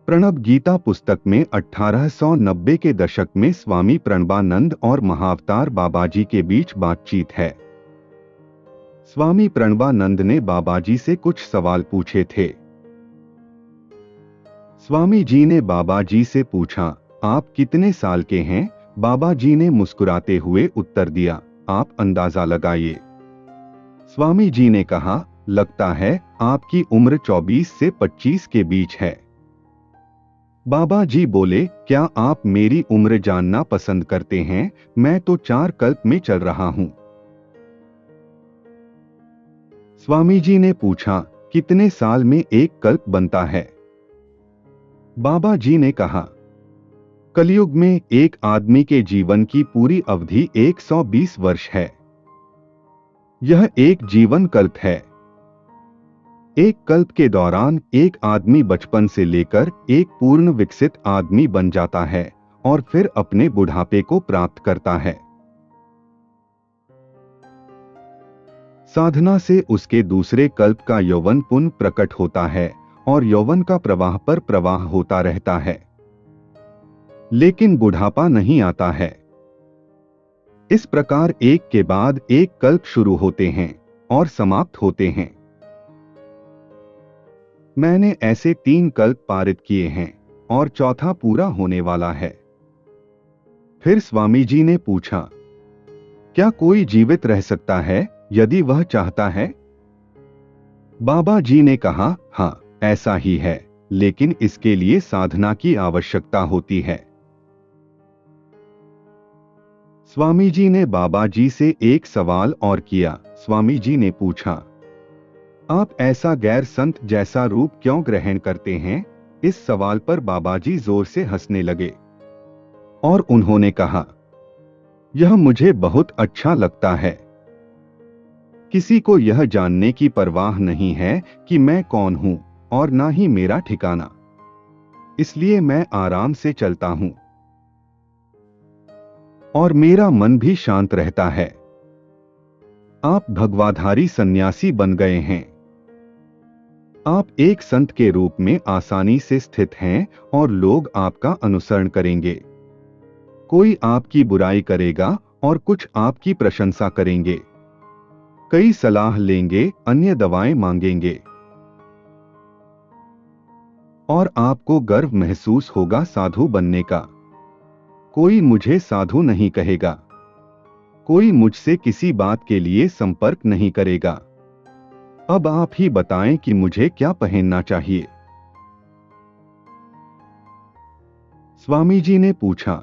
प्रणब गीता पुस्तक में 1890 के दशक में स्वामी प्रणबानंद और महाअवतार बाबाजी के बीच बातचीत है। स्वामी प्रणबानंद ने बाबाजी से कुछ सवाल पूछे थे। स्वामी जी ने बाबाजी से पूछा, आप कितने साल के हैं? बाबाजी ने मुस्कुराते हुए उत्तर दिया, आप अंदाजा लगाइए। स्वामी जी ने कहा, लगता है आपकी उम्र 24 से 25 के बीच है। बाबा जी बोले, क्या आप मेरी उम्र जानना पसंद करते हैं? मैं तो 4 कल्प में चल रहा हूं। स्वामी जी ने पूछा, कितने साल में एक कल्प बनता है? बाबा जी ने कहा, कलयुग में एक आदमी के जीवन की पूरी अवधि 120 वर्ष है। यह एक जीवन कल्प है। एक कल्प के दौरान एक आदमी बचपन से लेकर एक पूर्ण विकसित आदमी बन जाता है और फिर अपने बुढ़ापे को प्राप्त करता है। साधना से उसके दूसरे कल्प का यौवन पुनः प्रकट होता है और यौवन का प्रवाह पर प्रवाह होता रहता है, लेकिन बुढ़ापा नहीं आता है। इस प्रकार एक के बाद एक कल्प शुरू होते हैं और समाप्त होते हैं। मैंने ऐसे 3 कल्प पारित किए हैं और चौथा पूरा होने वाला है। फिर स्वामी जी ने पूछा, क्या कोई जीवित रह सकता है यदि वह चाहता है? बाबा जी ने कहा, हाँ, ऐसा ही है, लेकिन इसके लिए साधना की आवश्यकता होती है। स्वामी जी ने बाबा जी से एक सवाल और किया। स्वामी जी ने पूछा, आप ऐसा गैर संत जैसा रूप क्यों ग्रहण करते हैं? इस सवाल पर बाबाजी जोर से हंसने लगे और उन्होंने कहा, यह मुझे बहुत अच्छा लगता है। किसी को यह जानने की परवाह नहीं है कि मैं कौन हूं और ना ही मेरा ठिकाना, इसलिए मैं आराम से चलता हूं और मेरा मन भी शांत रहता है। आप भगवाधारी सन्यासी बन गए हैं। आप एक संत के रूप में आसानी से स्थित हैं और लोग आपका अनुसरण करेंगे। कोई आपकी बुराई करेगा और कुछ आपकी प्रशंसा करेंगे। कई सलाह लेंगे, अन्य दवाएं मांगेंगे और आपको गर्व महसूस होगा साधु बनने का। कोई मुझे साधु नहीं कहेगा। कोई मुझसे किसी बात के लिए संपर्क नहीं करेगा। अब आप ही बताएं कि मुझे क्या पहनना चाहिए। स्वामी जी ने पूछा,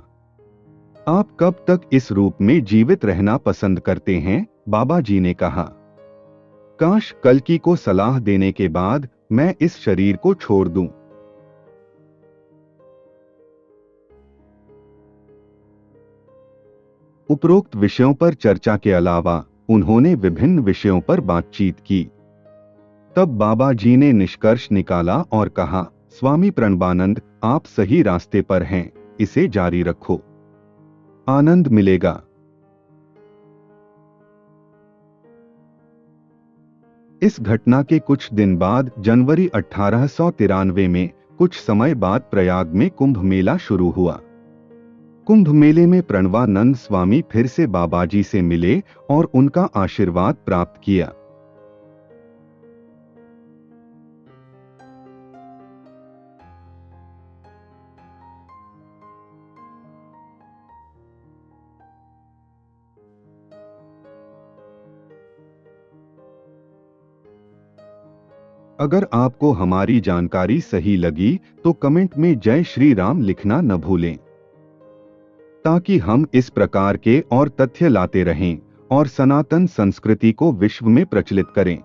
आप कब तक इस रूप में जीवित रहना पसंद करते हैं? बाबा जी ने कहा, काश कल्कि को सलाह देने के बाद मैं इस शरीर को छोड़ दूं। उपरोक्त विषयों पर चर्चा के अलावा उन्होंने विभिन्न विषयों पर बातचीत की। तब बाबा जी ने निष्कर्ष निकाला और कहा, स्वामी प्रणबानंद, आप सही रास्ते पर हैं, इसे जारी रखो, आनंद मिलेगा। इस घटना के कुछ दिन बाद जनवरी 1893 में कुछ समय बाद प्रयाग में कुंभ मेला शुरू हुआ। कुंभ मेले में प्रणबानंद स्वामी फिर से बाबाजी से मिले और उनका आशीर्वाद प्राप्त किया। अगर आपको हमारी जानकारी सही लगी तो कमेंट में जय श्री राम लिखना न भूलें, ताकि हम इस प्रकार के और तथ्य लाते रहें और सनातन संस्कृति को विश्व में प्रचलित करें।